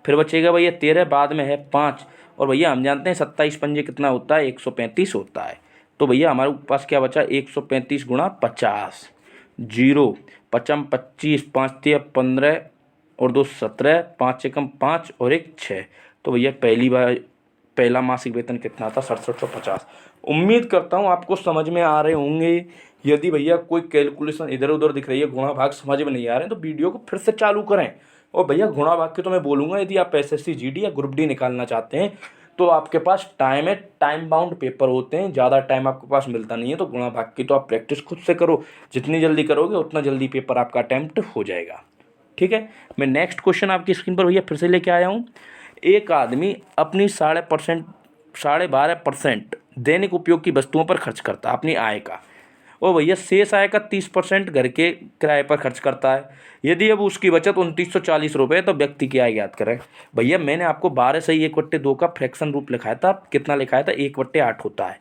फिर बचेगा भैया 13, बाद में है 5, और भैया हम जानते हैं 27 पंजे कितना होता है 135 होता है। तो भैया हमारे पास क्या बचा 135 गुणा 50, 0, 55 25, 5 3 15 और 2 17, 5 एकम 5 और 1 6। तो भैया पहला मासिक वेतन कितना था 6750। उम्मीद करता हूँ आपको समझ में आ रहे होंगे। यदि भैया कोई कैलकुलेशन इधर उधर दिख रही है, गुणा भाग समझ में नहीं आ रहे हैं, तो वीडियो को फिर से चालू करें। और भैया गुणा भाग के तो मैं बोलूँगा, यदि आप एसएससी जीडी या ग्रुप डी निकालना चाहते हैं तो आपके पास टाइम है, टाइम बाउंड पेपर होते हैं, ज़्यादा टाइम आपके पास मिलता नहीं है, तो गुणा भाग की तो आप प्रैक्टिस खुद से करो, जितनी जल्दी करोगे उतना जल्दी पेपर आपका अटैम्प्ट हो जाएगा, ठीक है। मैं नेक्स्ट क्वेश्चन आपकी स्क्रीन पर भैया फिर से लेके आया हूँ। एक आदमी अपनी 12.5% दैनिक उपयोग की वस्तुओं पर खर्च करता है अपनी आय का, और भैया शेष आय का 30% घर के किराए पर खर्च करता है। यदि अब उसकी बचत 2940 रुपये, तो व्यक्ति की आय ज्ञात करें। भैया मैंने आपको 12 से 1/2 का फ्रैक्शन रूप लिखाया था, कितना लिखाया था 1/8 होता है,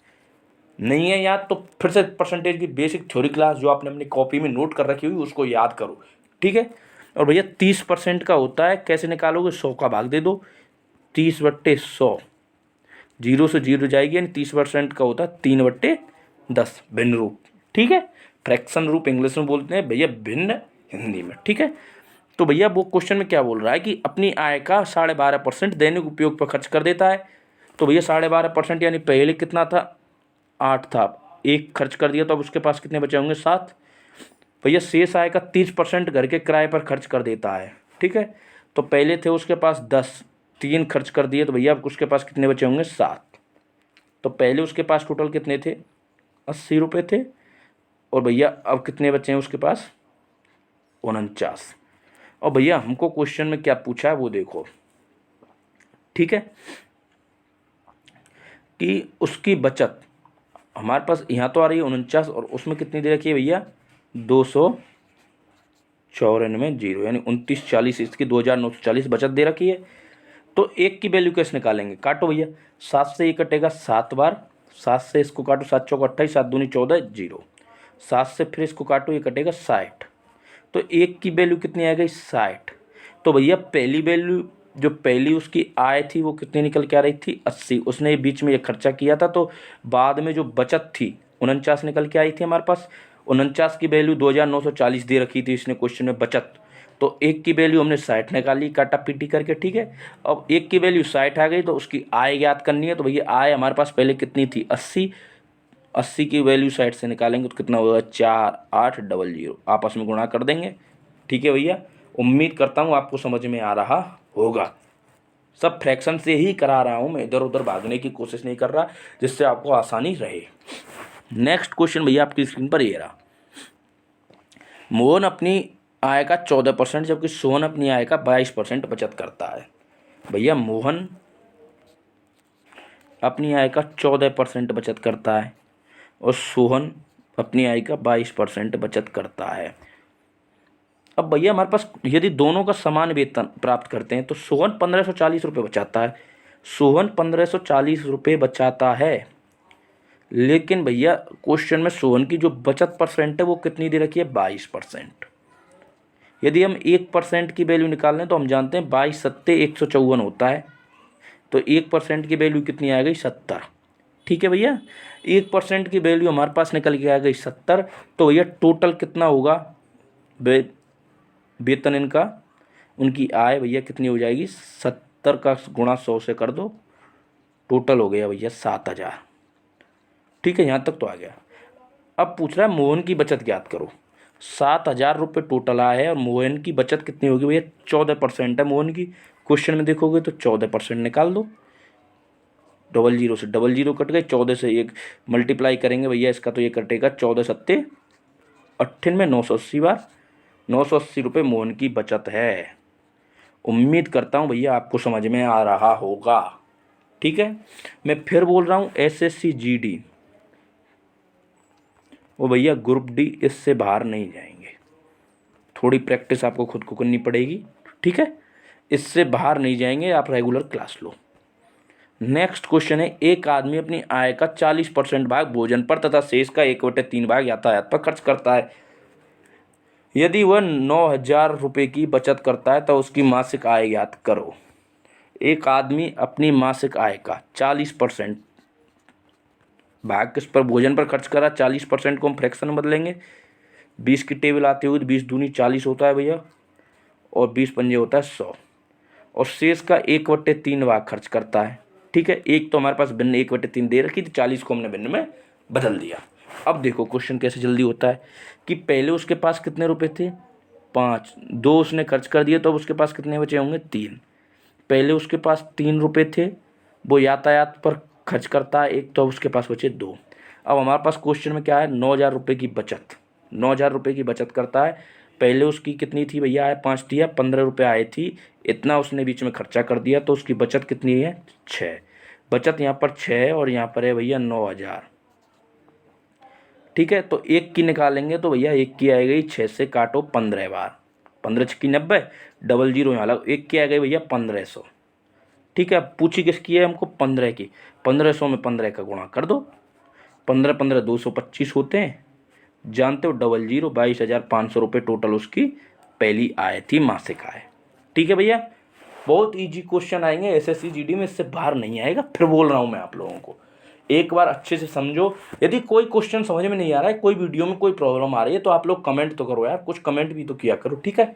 नहीं है याद तो फिर से परसेंटेज की बेसिक थ्योरी क्लास जो आपने अपनी कॉपी में नोट कर रखी हुई उसको याद करो, ठीक है। और भैया 30% का होता है, कैसे निकालोगे 100 का भाग दे दो, 30/100, 0 से 0 जाएगी, यानी 30% का होता है 3/10 भिन्न रूप, ठीक है। फ्रैक्शन रूप इंग्लिश में बोलते हैं भैया, भिन्न हिंदी में, ठीक है। तो भैया वो क्वेश्चन में क्या बोल रहा है कि अपनी आय का 12.5% दैनिक उपयोग पर खर्च कर देता है। तो भैया 12.5% यानी पहले कितना था 8 था, 1 खर्च कर दिया, तो अब उसके पास कितने बचे होंगे 7। भैया शेष आय का 30% घर के किराए पर खर्च कर देता है, ठीक है। तो पहले थे उसके पास 10, 3 खर्च कर दिए, तो भैया अब उसके पास कितने बचे होंगे 7। तो पहले उसके पास टोटल कितने थे 80 रुपये थे, और भैया अब कितने बचे हैं उसके पास 49। और भैया हमको क्वेश्चन में क्या पूछा है वो देखो, ठीक है, कि उसकी बचत हमारे पास यहाँ तो आ रही है 49, और उसमें कितनी दे रखी है भैया 294 जीरो, यानी 2940, इसकी 2940 बचत दे रखी है। तो 1 की वैल्यू कैसे निकालेंगे, काटो भैया, 7 से ये कटेगा 7 बार, 7 से इसको काटो, 7 चौक 28, 7 दूनी 14, 0, 7 से फिर इसको काटो, ये कटेगा 60, तो 1 की वैल्यू कितनी आ गई 60। तो भैया पहली वैल्यू जो पहली उसकी आय थी वो कितनी निकल के आ रही थी 80, उसने बीच में ये खर्चा किया था, तो बाद में जो बचत थी 49 निकल के आई थी हमारे पास। 49 की वैल्यू 2940 दे रखी थी इसने क्वेश्चन में बचत, तो 1 की वैल्यू हमने 60 निकाली काटा पीटी करके, ठीक है। अब 1 की वैल्यू 60 आ गई तो उसकी आय ज्ञात करनी है, तो भैया आय हमारे पास पहले कितनी थी 80, 80 की वैल्यू 60 से निकालेंगे तो कितना होगा 4800, आपस में गुणा कर देंगे, ठीक है भैया। उम्मीद करता हूँ आपको समझ में आ रहा होगा। सब फ्रैक्शन से ही करा रहा हूँ मैं, इधर उधर भागने की कोशिश नहीं कर रहा, जिससे आपको आसानी रहे। नेक्स्ट क्वेश्चन भैया आपकी स्क्रीन पर ये रहा। मोहन अपनी आय का 14% जबकि सोहन अपनी आय का 22% बचत करता है। भैया मोहन अपनी आय का 14% बचत करता है और सोहन अपनी आय का 22% बचत करता है। अब भैया हमारे पास यदि दोनों का समान वेतन प्राप्त करते हैं तो सोहन 1540 रुपये बचाता है, सोहन 1540 रुपये बचाता है, लेकिन भैया क्वेश्चन में सोहन की जो बचत परसेंट है वो कितनी दे रखी है 22%। यदि हम 1% की वैल्यू निकाल लें तो हम जानते हैं 22 सत्ते 154 होता है, तो 1% की वैल्यू कितनी आ गई 70, ठीक है भैया। 1% की वैल्यू हमारे पास निकल के आ गई 70, तो भैया टोटल कितना होगा वेतन इनका, उनकी आय भैया कितनी हो जाएगी 70 का गुणा 100 से कर दो, टोटल हो गया भैया 7000, ठीक है। यहाँ तक तो आ गया। अब पूछ रहा है मोहन की बचत ज्ञात करो। 7000 रुपये टोटल आया है और मोहन की बचत कितनी होगी भैया 14% है मोहन की, क्वेश्चन में देखोगे तो 14% निकाल दो, 00 से 00 कट गए, 14 से 1 मल्टीप्लाई करेंगे भैया इसका, तो ये कटेगा 14 सत्ते 98, 980 बार, 980 रुपये मोहन की बचत है। उम्मीद करता हूँ भैया आपको समझ में आ रहा होगा, ठीक है। मैं फिर बोल रहा हूँ SSC GD वो भैया ग्रुप डी इससे बाहर नहीं जाएंगे, थोड़ी प्रैक्टिस आपको खुद को करनी पड़ेगी, ठीक है, इससे बाहर नहीं जाएंगे, आप रेगुलर क्लास लो। नेक्स्ट क्वेश्चन है, एक आदमी अपनी आय का 40% भाग भोजन पर तथा शेष का 1/3 भाग यातायात पर खर्च करता है। यदि वह 9000 रुपये की बचत करता है तो उसकी मासिक आय ज्ञात करो। एक आदमी अपनी मासिक आय का 40% भाग किस पर, भोजन पर खर्च करा, 40% को हम फ्रैक्शन में बदलेंगे, 20 की टेबल आती होगी तो 20 दूनी 40 होता है भैया, और 20 पंजे होता है 100, और शेष का 1/3 भाग खर्च करता है, ठीक है। एक तो हमारे पास भिन्न 1/3 दे रखी थी, 40 को हमने भिन्न में बदल दिया। अब देखो क्वेश्चन कैसे जल्दी होता है कि पहले उसके पास कितने रुपए थे 5, 2 उसने खर्च कर दिए तो अब उसके पास कितने बचे होंगे 3। पहले उसके पास 3 रुपये थे, वो यातायात पर खर्च करता है 1, तो उसके पास बचे 2। अब हमारे पास क्वेश्चन में क्या है 9000 रुपये की बचत, 9000 रुपये की बचत करता है, पहले उसकी कितनी थी भैया आय 5 दिया, 15 रुपये आए थी, इतना उसने बीच में खर्चा कर दिया, तो उसकी बचत कितनी है 6। बचत यहाँ पर 6 है और यहाँ पर है भैया 9000, ठीक है। तो 1 की निकालेंगे तो भैया 1 की आ गई 6 से काटो 15 बार, 15 छक्की 90, 00 यहाँ लगा, 1 की आ गई भैया 1500, ठीक है। पूछी किसकी है हमको 15 की, 1500 में 15 का गुणा कर दो, 15 15 225 होते हैं, जानते हो 00, 22,500 रुपये टोटल उसकी पहली आय थी मासिक आय, ठीक है भैया। बहुत इजी क्वेश्चन आएंगे SSC GD में, इससे बाहर नहीं आएगा, फिर बोल रहा हूँ मैं आप लोगों को, एक बार अच्छे से समझो। यदि कोई क्वेश्चन समझ में नहीं आ रहा है, कोई वीडियो में कोई प्रॉब्लम आ रही है तो आप लोग कमेंट तो करो यार, कुछ कमेंट भी तो किया करो, ठीक है।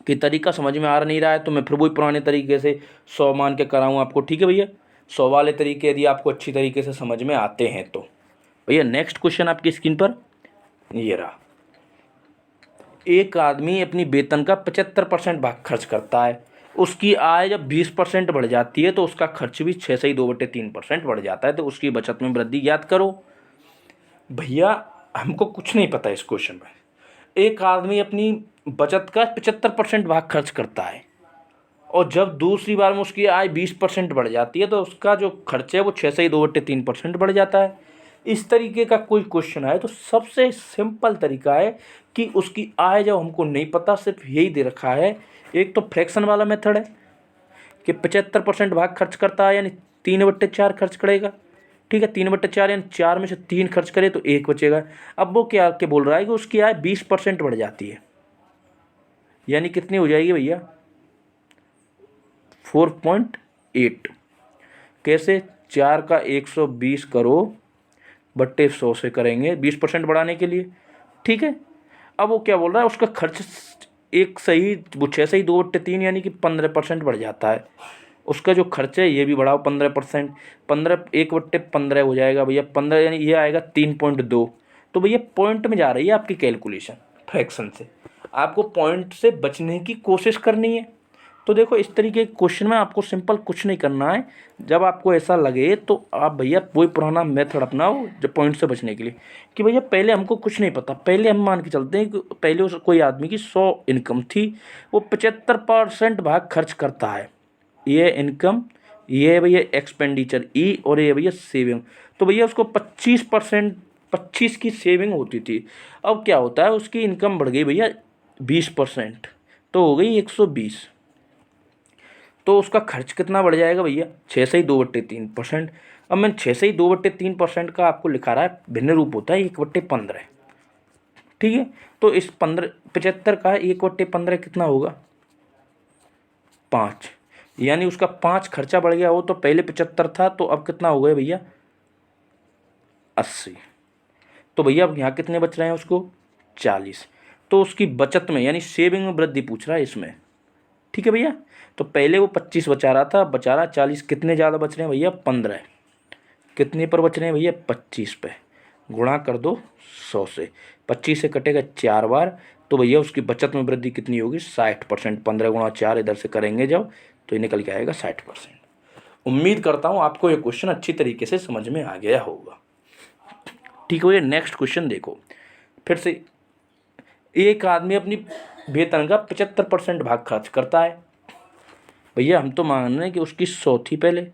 कि तरीका समझ में आ नहीं रहा है तो मैं फिर वही पुराने तरीके से 100 मान के कराऊँ आपको, ठीक है भैया। 100 वाले तरीके यदि आपको अच्छी तरीके से समझ में आते हैं तो भैया। नेक्स्ट क्वेश्चन आपकी स्क्रीन पर ये रहा। एक आदमी अपनी वेतन का 75% भाग खर्च करता है, उसकी आय जब 20% बढ़ जाती है तो उसका खर्च भी 6 से 2/3% बढ़ जाता है, तो उसकी बचत में वृद्धि ज्ञात करो। भैया हमको कुछ नहीं पता इस क्वेश्चन में, एक आदमी अपनी बचत का 75% भाग खर्च करता है और जब दूसरी बार में उसकी आय 20% बढ़ जाती है तो उसका जो खर्च है वो 6 से 2/3% बढ़ जाता है। इस तरीके का कोई क्वेश्चन आए तो सबसे सिंपल तरीका है कि उसकी आय जब हमको नहीं पता, सिर्फ यही दे रखा है, एक तो फ्रैक्शन वाला मेथड है, कि 75% भाग खर्च करता है, यानी 3/4 खर्च करेगा। ठीक है, 3/4 यानी 4 में से 3 खर्च करे तो 1 बचेगा। अब वो क्या के बोल रहा है कि उसकी आय 20% बढ़ जाती है, यानी कितनी हो जाएगी भैया 4.8। कैसे, 4 का 120 करो बट्टे 100 से करेंगे 20% बढ़ाने के लिए। ठीक है, अब वो क्या बोल रहा है, उसका खर्च एक सही वो 6 सही 2/3 यानी कि 15% बढ़ जाता है। उसका जो खर्च है ये भी बढ़ाओ 15%, 15 1/15 हो जाएगा भैया 15, यानी ये आएगा 3.2। तो भैया पॉइंट में जा रही है आपकी कैलकुलेशन फ्रैक्शन से, आपको पॉइंट से बचने की कोशिश करनी है। तो देखो इस तरीके के क्वेश्चन में आपको सिंपल कुछ नहीं करना है। जब आपको ऐसा लगे तो आप भैया वही पुराना मेथड अपनाओ जब पॉइंट से बचने के लिए, कि भैया पहले हमको कुछ नहीं पता, पहले हम मान के चलते हैं कि पहले उस कोई आदमी की 100 इनकम थी, वो 75% भाग खर्च करता है। ये इनकम, ये है भैया एक्सपेंडिचर ई, और ये भैया सेविंग। तो भैया उसको 25 की सेविंग होती थी। अब क्या होता है, उसकी इनकम बढ़ गई भैया 20%, तो हो गई 120। तो उसका खर्च कितना बढ़ जाएगा भैया 6 से ही 2/3%। अब मैंने 6 से ही 2/3% का आपको लिखा रहा है, भिन्न रूप होता है 1/15। ठीक है, तो इस 75 का 1/15 कितना होगा 5, यानी उसका 5 खर्चा बढ़ गया हो। तो पहले 75 था तो अब कितना हो गया भैया 80। तो भैया अब यहाँ कितने बच रहे हैं उसको 40। तो उसकी बचत में यानी सेविंग में वृद्धि पूछ रहा है इसमें। ठीक है भैया, तो पहले वो 25 बचा रहा था, बचा रहा 40, कितने ज़्यादा बच रहे हैं भैया 15। कितने पर बच रहे हैं भैया 25 पे, गुणा कर दो 100 से, 25 से कटेगा 4 बार। तो भैया उसकी बचत में वृद्धि कितनी होगी 60%। 15 गुणा 4 इधर से करेंगे जब, तो ये निकल के आएगा 60%। उम्मीद करता हूँ आपको ये क्वेश्चन अच्छी तरीके से समझ में आ गया होगा। ठीक है भैया, नेक्स्ट क्वेश्चन देखो फिर से। एक आदमी अपनी वेतन का 75% भाग खर्च करता है। भैया हम तो मान रहे हैं कि उसकी 100 थी पहले,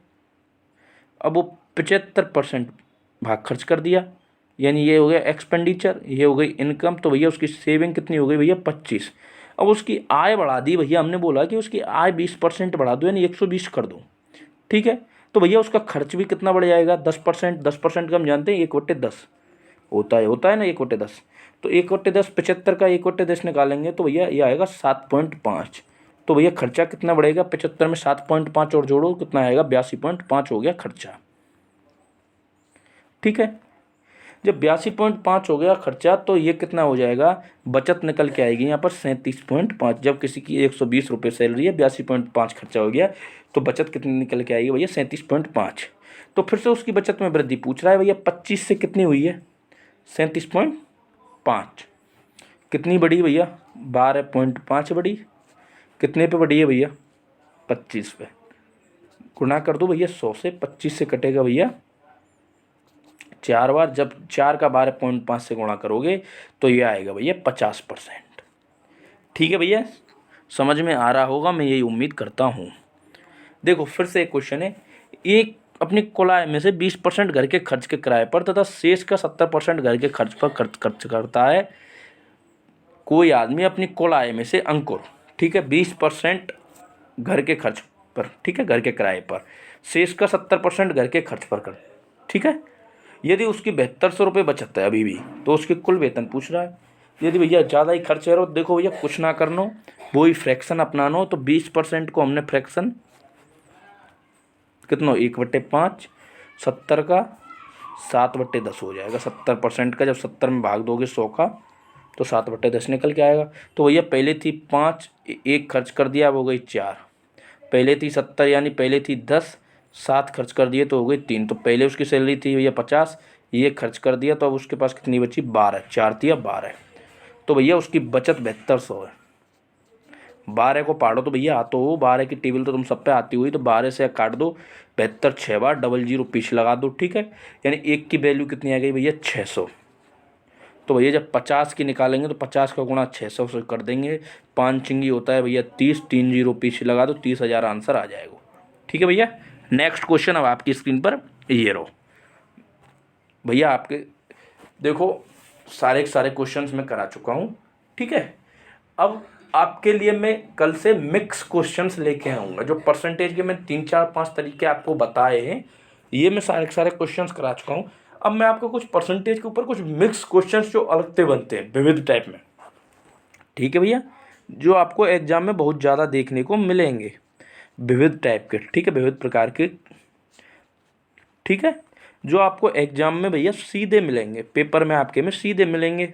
अब वो 75% भाग खर्च कर दिया, यानी ये हो गया एक्सपेंडिचर, ये हो गई इनकम। तो भैया उसकी सेविंग कितनी हो गई भैया 25। अब उसकी आय बढ़ा दी भैया, हमने बोला कि उसकी आय 20% बढ़ा दो, यानी 120 कर दो। ठीक है, तो भैया उसका खर्च भी कितना बढ़ जाएगा 10%। 10% का हम जानते हैं 1/10 होता है ना 1/10। तो 1/10 75 का 1/10 निकालेंगे तो भैया ये आएगा 7.5। तो भैया खर्चा कितना बढ़ेगा 75 में 7.5 और जोड़ो कितना आएगा 82.5 हो गया खर्चा। ठीक है, जब 82.5 हो गया खर्चा तो ये कितना हो जाएगा, बचत निकल के आएगी यहाँ पर 37.5। जब किसी की 120 रुपये सैलरी है, 82.5 खर्चा हो गया, तो बचत कितनी निकल के आएगी भैया 37.5। तो फिर से उसकी बचत में वृद्धि पूछ रहा है भैया 25 से कितनी हुई है 37.5। कितनी बढ़ी भैया 12.5 बढ़ी। कितने पे बढ़ी है भैया 25 पे, गुणा कर दो भैया 100 से, 25 से कटेगा भैया 4 बार। जब 4 का 12.5 से गुणा करोगे तो ये आएगा भैया 50%। ठीक है भैया, समझ में आ रहा होगा, मैं यही उम्मीद करता हूँ। देखो फिर से एक क्वेश्चन है, एक अपनी कुल आय में से 20% घर के खर्च के किराए पर तथा शेष का 70% घर के खर्च पर खर्च करता है कोई आदमी अपनी कुल आय में से अंकुर। ठीक है, 20% घर के खर्च पर, ठीक है, घर के किराए पर, शेष का 70% घर के खर्च पर कर। ठीक है, यदि उसकी 7200 रुपये बचत है अभी भी, तो उसकी कुल वेतन पूछ रहा है। यदि भैया ज़्यादा ही खर्च है, देखो भैया कुछ ना करनो, वो ही फ्रैक्शन अपनानो। तो 20% को हमने फ्रैक्शन कितना 1/5, 70 का 7/10 हो जाएगा। 70% का जब 70 में भाग दोगे 100 का, तो 7/10 निकल के आएगा। तो भैया पहले थी 5, एक खर्च कर दिया, अब हो गई 4। पहले थी 70, यानी पहले थी 10, 7 खर्च कर दिए तो हो गई 3। तो पहले उसकी सैलरी थी भैया 50, ये खर्च कर दिया तो अब उसके पास कितनी बची 12, 4 थी अब 12। तो भैया उसकी बचत 7200 है। 12 को पाड़ो तो भैया आतो हो, 12 की टेबल तो तुम सब पे आती हुई, तो 12 से काट दो 72, 6 बार 00 पीछे लगा दो। ठीक है, यानी एक की वैल्यू कितनी आ गई भैया 600। तो भैया जब 50 की निकालेंगे तो 50 का गुणा 600 से कर देंगे। 5 चिंगी होता है भैया 30, 30 पीछे लगा दो, 30,000 आंसर आ जाएगा। ठीक है भैया, नेक्स्ट क्वेश्चन अब आपकी स्क्रीन पर ये रहो भैया। आपके देखो सारे क्वेश्चंस मैं करा चुका हूँ। ठीक है, अब आपके लिए मैं कल से मिक्स क्वेश्चंस लेके आऊँगा। जो परसेंटेज के मैं 3 4 5 तरीके आपको बताए हैं, ये मैं सारे के सारे क्वेश्चंस करा चुका हूँ। अब मैं आपको कुछ परसेंटेज के ऊपर कुछ मिक्स क्वेश्चंस जो अलग से बनते हैं विविध टाइप में, ठीक है भैया, जो आपको एग्जाम में बहुत ज़्यादा देखने को मिलेंगे, विविध टाइप के, ठीक है, विविध प्रकार के, ठीक है, जो आपको एग्जाम में भैया सीधे मिलेंगे, पेपर में आपके में सीधे मिलेंगे,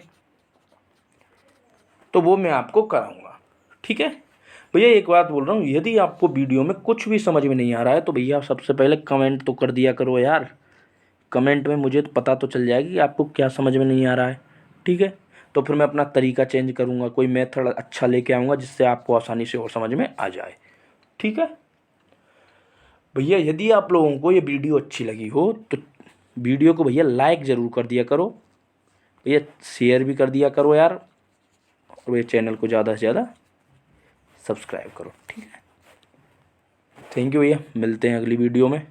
तो वो मैं आपको कराऊंगा, ठीक है भैया। एक बात बोल रहा हूँ, यदि आपको वीडियो में कुछ भी समझ में नहीं आ रहा है तो भैया सबसे पहले कमेंट तो कर दिया करो यार। कमेंट में मुझे तो पता तो चल जाएगी कि आपको क्या समझ में नहीं आ रहा है, ठीक है। तो फिर मैं अपना तरीका चेंज करूँगा, कोई मेथड अच्छा लेके आऊँगा जिससे आपको आसानी से और समझ में आ जाए, ठीक है भैया। यदि आप लोगों को ये वीडियो अच्छी लगी हो तो वीडियो को भैया लाइक ज़रूर कर दिया करो भैया, शेयर भी कर दिया करो यार, और ये चैनल को ज़्यादा से ज़्यादा सब्सक्राइब करो, ठीक है। थैंक यू भैया, मिलते हैं अगली वीडियो में।